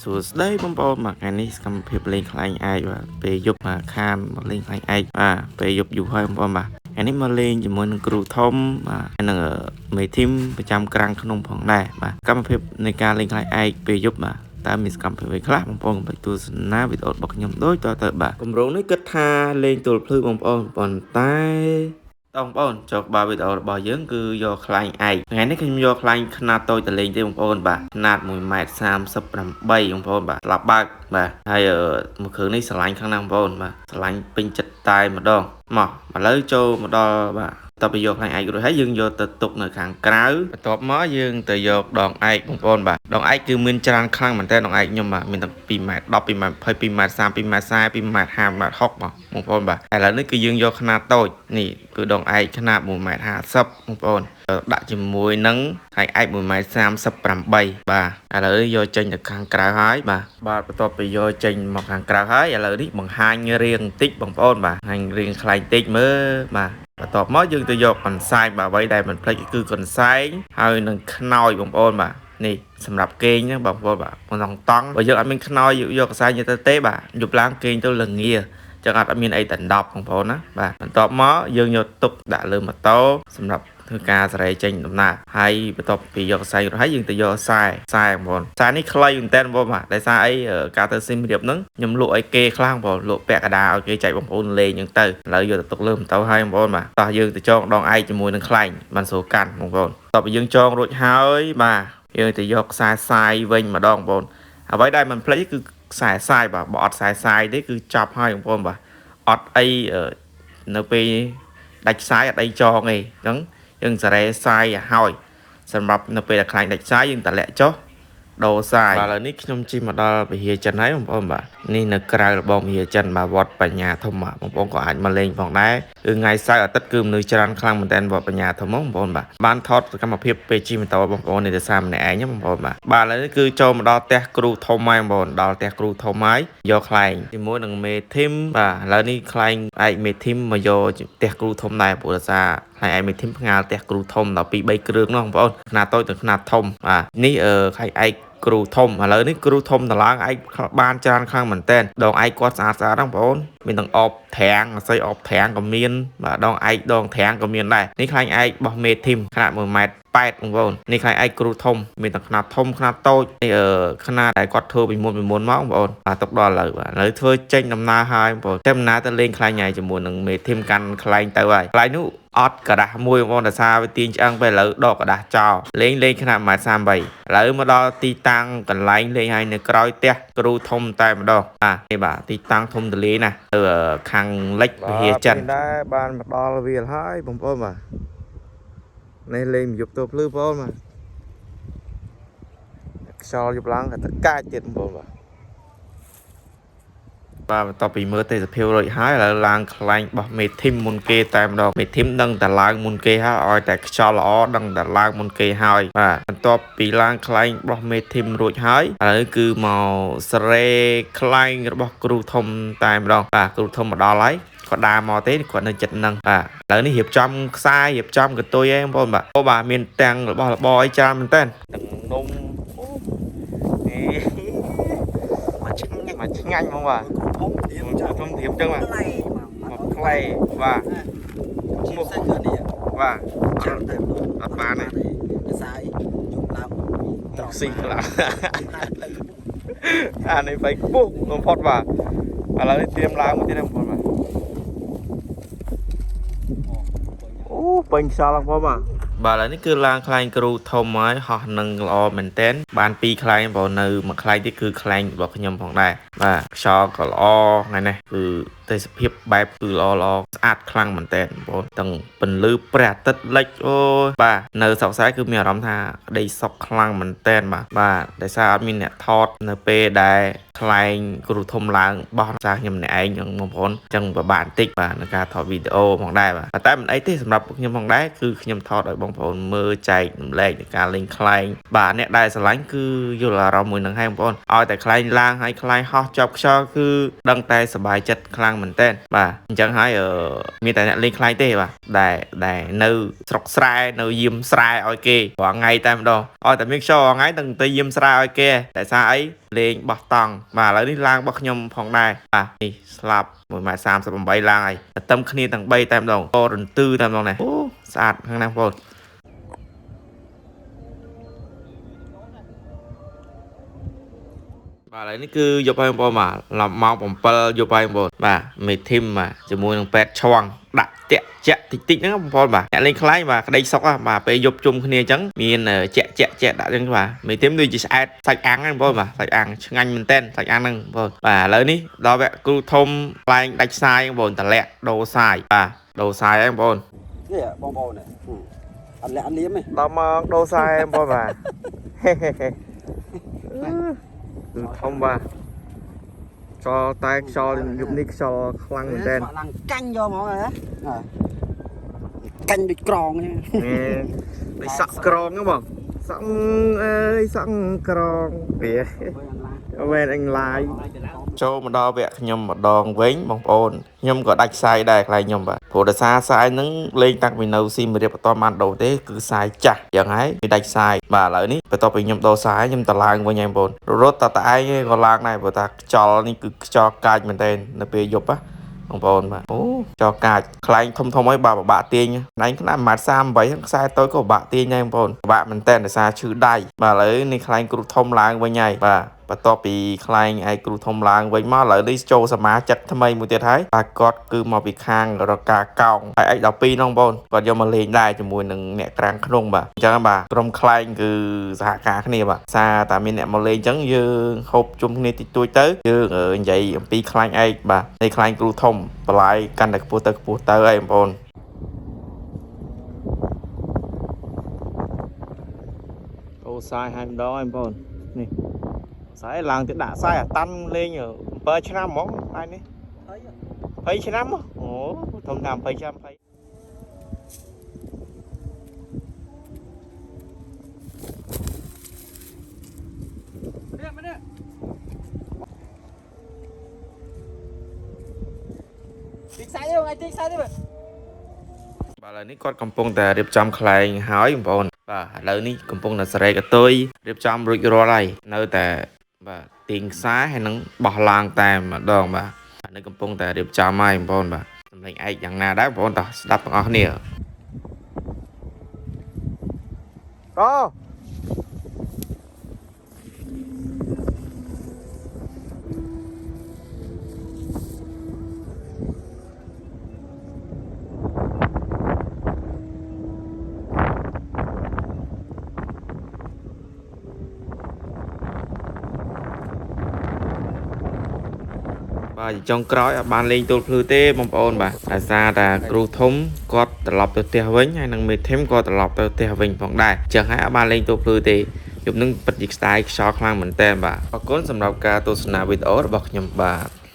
សួស្តីបងប្អូនបាទថ្ងៃនេះសកម្មភាពលេងខ្លែងឯកបាទពេលយប់មកខានមកលេងខ្លែងឯកបាទពេលយប់យូរហើយបងប្អូនបាទថ្ងៃនេះមកលេងជាមួយនឹងគ្រូធំបាទហើយនឹងមេធីមប្រចាំក្រាំងក្នុងផងដែរបាទសកម្មភាពនៃការលេងខ្លែងឯកពេលយប់បាទតើមានសកម្មភាពអ្វីខ្លះបងប្អូនកុំភ្លេចទស្សនាវីដេអូរបស់ខ្ញុំដូចតទៅបាទគម្រោងនេះគិតថាលេងទល់ភ្លឺបងប្អូនប៉ុន្តែបងប្អូនចុះបើវីដេអូរបស់យើងគឺយកខ្លែងឯកថ្ងៃនេះខ្ញុំយកខ្លែងខ្នាតតូចទៅលេងទេបងប្អូនបាទខ្នាត1.38 ម៉ែត្របងប្អូនបាទស្លាប់បើកបាទហើយមួយគ្រឿងនេះស្រឡាញ់ខាងណាបងប្អូនបាទស្រឡាញ់ពេញចិត្តតែម្ដងមកឥឡូវចូលមកដល់បាទតទៅយកខ្លែងឯករួចហើយយើងយកទៅទុកនៅខាងក្រៅបន្ទាប់មកយើងទៅយកដងឯកបងប្អូនបាទដងឯកគឺមានច្រើនខ្លាំងមែនតើដងឯកខ្ញុំបាទមានទាំង2.10 2.20 2.30 2.40 2.50 2.60បងប្អូនបាទឥឡូវនេះគឺយើងយកខ្នាតតូចនេះគឺដងឯកខ្នាត1.50 បងប្អូនដាក់ជាមួយនឹងខ្លែងឯក1.38 បាទឥឡូវយកចេញទៅខាងក្រៅហើយបាទបន្ទាប់ពីយកចេញមកខាងក្រៅហើយឥឡូវនេះបង្ហាញរៀងបន្តិចបងប្អូនបាទហាញរៀងខ្លែងតិចមើលបាទបន្ទាប់មកយើងទៅយកកន្សែងបាទអ្វីដែលមិនភ្លេចគឺកន្សែងហើយនឹងខ្នើយបងប្អូនបាទនេះសម្រាប់គេងហ្នឹងបងប្អូនបាទមិនតង់បើយើងអត់មានខ្នើយយកកន្សែងយកទៅទេបាទយប់ឡើងគេងទៅល្ងាចឹងអត់មានអីដណ្ដប់បងប្អូនណាបាទបន្ទាប់មកយើងយកទុកដាក់លើម៉ូតូសម្រាប់ធ្វើការសេរីចេញដំណើរហើយបន្ទាប់ពីយកខ្សែរួចហើយយើងទៅយកខ្សែបងប្អូនខ្សែនេះខ្លីមែនតើបងប្អូនបាទដោយសារអីការទៅស៊ីមរៀបហ្នឹងខ្ញុំលក់ឲ្យគេខ្លះបងប្អូនលក់ពាក់កណ្ដាលឲ្យគេចែកបងប្អូនលេងហ្នឹងទៅឥឡូវយកទៅទុកលើម៉ូតូហើយបងប្អូនបាទតោះយើងទៅចងដងឯកជាមួយនឹងខ្លែងបានស្រួលកាន់បងប្អូនតោះពីយើងចងរួចហើយបាទយើងទៅយកខ្សែសាយវិញម្ដងបងប្អូនអ្វីដែលមិនភ្លេចគឺខ្សែសាយបាទបើអត់ខ្សែសាយទេគឺចាប់ហើយបងប្អូនបាទអត់អីនៅពេលដាច់ខ្សែអត់អីចងទេអញ្ចឹងយើងសារ៉េសាយឲ្យហើយសម្រាប់នៅពេលដែលខ្លែងដាច់ខ្សែយើងតម្លាក់ចុះដូរសាយបាទឥឡូវនេះខ្ញុំជិះមកដល់វិហារចិនហើយបងប្អូនបាទនេះនៅក្រៅរបស់វិហារចិនបាទវត្តបញ្ញាធំបងប្អូនក៏អាចមកលេងផងដែរគឺថ្ងៃសៅរ៍អាទិត្យគឺមនុស្សច្រើនខ្លាំងមែនតើវត្តបញ្ញាធំបងប្អូនបាទបានថតសកម្មភាពពេលជិះម៉ូតូបងប្អូននេះទៅសារម្នាក់ឯងបងប្អូនបាទឥឡូវនេះគឺចូលមកដល់ផ្ទះគ្រូធំហើយបងប្អូនដល់ផ្ទះគ្រូធំហើយយកខ្លែងជាមួយនឹងមេធីមបាទឥឡូវនេះខ្លែងឯកមេធីមមកយកផ្ទះគ្រូធំដែរព្រោះសារហើយឯមេធីមផ្ងាលផ្ទះគ្រូធំដល់2 3គ្រឿងនោះបងប្អូនខ្នាតតូចទៅខ្នាតធំបាទនេះខៃឯកគ្រូធំឥឡូវនេះគ្រូធំតម្លើងឯកបានច្រើនខ្លាំងមែនតើដងឯកគាត់ស្អាតហ្នឹងបងប្អូនមានទាំងអបត្រាំងអស័យអបត្រាំងក៏មានបាទដងឯកដងត្រាំងក៏មានដែរនេះខ្លាញ់ឯករបស់មេធីមខ្នាត1.8 ម៉ែត្របងប្អូននេះខ្លាញ់ឯកគ្រូធំមានទាំងខ្នាតធំខ្នាតតូចនេះខ្នាតដែលគាត់ធ្វើពីមុនមកបងប្អូនបាទទុកដល់ឥឡូវបាទឥឡូវធ្វើចេញដំណើរហើយបងប្អូនតែដំណើរទៅលេងខ្លាញ់ឯកជាមួយនឹងមេធីមកាន់ខ្លែងទៅហើយខ្លែងនោះអត់กระดาษមួយបងប្អូនដោយសារវាទាញឆ្អឹងពេលឥឡូវដកกระดาษចោលលេងខ្នាត 1.38 ឥឡូវមកដល់ទីតាំងកន្លែងលេងហើយនៅក្រោយផ្ទះគ្រូធំតែម្ដងនេះបាទទីតាំងធំទលាណាទៅខាងលិចវិហារចិនដែរបានមកដល់វាលហើយបងប្អូនបាទនេះលេងយប់ទៅភ្លឺបងប្អូនបាទខ្យល់យប់ឡើងក៏ទៅកាចទៀតបងប្អូនបាទបន្ទាប់ពីមើលទេសភាពរួចហើយឥឡូវឡើងខ្លែងរបស់មេធីមមុនគេតែម្ដងមេធីមដឹងតែឡើងមុនគេហើយឲ្យតែខ្យល់ល្អដឹងតែឡើងមុនគេហើយបាទបន្ទាប់ពីឡើងខ្លែងរបស់មេធីមរួចហើយឥឡូវគឺមកស្រេខ្លែងរបស់គ្រូធំតែម្ដងបាទគ្រូធំមកដល់ហើយគាត់ដើរមកទេគាត់នៅចិត្តហ្នឹងបាទឥឡូវនេះរៀបចំខ្សែរៀបចំកន្ទុយឯងបងប្អូនបាទមានទាំងរបស់របរអីច្រើនមែនតើទាំងនំមកឆ្ងាញ់ហ្មងបាទធំធៀមចឹងបាទមកខ្លីបាទមុខនេះបាទចាំតែអត់បានទេខ្សែយប់ឡើងត្រកស៊ីខ្លាំងអានេះបែកពុះបំផុតបាទឥឡូវនេះត្រៀមឡើងមកទៀតបងប្អូនបាទអូពេញខ្យល់បងប្អូនបាទឥឡូវនេះគឺឡើងខ្លែងគ្រូធំហើយហោះនឹងល្អមែនតើបាន2ខ្លែងបងនៅមួយខ្លែងទៀតគឺខ្លែងរបស់ខ្ញុំផងដែរបាទខ្យល់ក៏ល្អថ្ងៃនេះគឺទេសភាពបែបគឺល្អស្អាតខ្លាំងមែនតើបងទាំងពន្លឺព្រះអាទិត្យលិចអូយបាទនៅស្រុកស្រែគឺមានអារម្មណ៍ថាក្តីសុខខ្លាំងមែនតើបាទដោយសារអត់មានអ្នកថតនៅពេលដែលខ្លែងគ្រូធំឡើងបោះសារខ្ញុំម្នាក់ឯងហ្នឹងបងប្អូនអញ្ចឹងពិបាកបន្តិចបាទនៅការថតវីដេអូផងដែរបាទតែមិនអីទេសម្រាប់ខ្ញុំផងដែរគឺខ្ញុំថតឲ្យបងប្អូនមើលចែករំលែកនៃការលេងខ្លែងបាទអ្នកដែលស្រឡាញ់គឺយល់អារម្មណ៍មួយនឹងហើយបងប្អូនឲ្យតែខ្លែងឡើងហើយខ្លែងហោះជាប់ខ្យល់គឺដឹងតែសប្បាយចិត្តខ្លាំងមែនតើបាទអញ្ចឹងហើយមានតែអ្នកលេងខ្លែងទេបាទដែលនៅស្រុកស្រែនៅយាមស្រែឲ្យគេរាល់ថ្ងៃតែម្ដងឲ្យតែមានខ្យល់រាល់ថ្ងៃទាំងទៅយាមស្រែឲ្យគេតែសារអី លេងបោះតង់បាទឥឡូវនេះឡើងរបស់ខ្ញុំផងដែរបាទនេះស្លាប់1.38ឡើងហើយតែទឹមគ្នាទាំង3តែម្ដងក៏រន្ទឺតែម្ដងនេះអូស្អាតខាងណាបងប្អូនបាទឥឡូវនេះគឺយកឲ្យបងប្អូនបាទម៉ោង7យកឲ្យបងប្អូនបាទមេធីមបាទជាមួយនឹងពេទ្យឆောင်းដាក់តាក់ចាក់តិចតិចហ្នឹងបងប្អូនបាទអ្នកលេងខ្លាញ់បាទក្តីសុកបាទពេលយប់ជុំគ្នាអញ្ចឹងមានចាក់ដាក់អញ្ចឹងបាទមេធីមដូចជាស្អែតសាច់អាំងហ្នឹងបងប្អូនបាទសាច់អាំងឆ្ងាញ់មែនតើសាច់អាំងហ្នឹងបងប្អូនបាទឥឡូវនេះដល់វគ្គគ្រូធំខ្លែងដាច់ខ្សែបងប្អូនតម្លាក់ដូរខ្សែបាទដូរខ្សែហ្នឹងបងប្អូននេះបងប្អូនអត់លាក់លៀមទេដល់មកដូរខ្សែបងប្អូនបាទគឺធំបាទខ្យល់តែខ្យល់យប់នេះខ្យល់ខ្លាំងមែនតើឡើងកាញ់យកហ្មងហ៎កាញ់ដូចក្រងហ្នឹងដូចសក់ក្រងហ្នឹងបងសក់អើយសក់ក្រងវាអមែនអញឡាយចូលមកដល់វគ្គខ្ញុំម្ដងវិញបងប្អូនខ្ញុំក៏ដាច់ខ្សែដែរខ្លាចខ្ញុំបាទព្រោះដោយសារខ្សែហ្នឹងលេងតាំងពីនៅស៊ីមរៀបបន្តបានដូរទេគឺខ្សែចាស់យ៉ាងហើយវាដាច់ខ្សែបាទឥឡូវនេះបន្ទាប់ពីខ្ញុំដូរខ្សែខ្ញុំទៅឡើងវិញហើយបងប្អូនរត់តែឯងក៏ឡើងដែរព្រោះថាខ្យល់នេះគឺខ្យល់កាចមែនទែននៅពេលយប់ណាបងប្អូនបាទអូចោកាចខ្លែងធំហើយបាទបាក់ទាញណៃខ្នាត 1.38 ខ្សែតូចក៏បាក់ទាញដែរបងប្អូនបាក់មែនតើដោយសារឈឺដៃបាទឥឡូវនេះខ្លែងគ្រូធំឡើងវិញហើយបាទបន្ទាប់ពីខ្លែងឯគ្រូធំឡើងវិញមកឥឡូវនេះចូលសមាជិកថ្មីមួយទៀតហើយបាទគាត់គឺមកពីខាងរកាកោងហើយឯ12ហ្នឹងបងប្អូនគាត់យកមកលេងដែរជាមួយនឹងអ្នកក្រាំងក្នុងបាទអញ្ចឹងបាទក្រុមខ្លែងគឺសហការគ្នាបាទសារតែមានអ្នកមកលេងអញ្ចឹងយើងហូបជុំគ្នាតិចតួចទៅយើងនិយាយអំពីខ្លែងឯកបាទនៃខ្លែងគ្រូធំបន្លាយកាន់តែខ្ពស់ទៅអីបងប្អូនអូសាយហើយម្ដងហើយបងប្អូននេះស្អែឡើងទៅដាក់ស្អែអាតាន់លេង7ឆ្នាំហ្មងថ្ងៃនេះ20ឆ្នាំអូធំតាម20ឆ្នាំ20ទីខ្សែទេថ្ងៃទីខ្សែទេបាទឥឡូវនេះគាត់កំពុងតែរៀបចំខ្លែងហើយបងប្អូនបាទឥឡូវនេះកំពុងតែស្រែកអតុយរៀបចំរួចរាល់ហើយនៅតែបាទទាញខ្សែហើយនឹងបោះឡើងតែម្ដងបាទនៅកំពុងតែរៀបចំហើយបងប្អូនបាទសម្លេងឯកយ៉ាងណាដែរបងប្អូនតោះស្ដាប់ទាំងអស់គ្នាតបាទចុងក្រោយអត់បានលេងទូលភ្លឺទេបងប្អូនបាទដោយសារតែគ្រូធំគាត់ត្រឡប់ទៅផ្ទះវិញហើយនឹងមេធីមក៏ត្រឡប់ទៅផ្ទះវិញផងដែរចឹងហើយអត់បានលេងទូលភ្លឺទេយប់នឹងពិតជាស្ដាយខ្យល់ខ្លាំងមែនតើបាទអរគុណសម្រាប់ការទស្សនាវីដេអូរបស់ខ្ញុំបាទ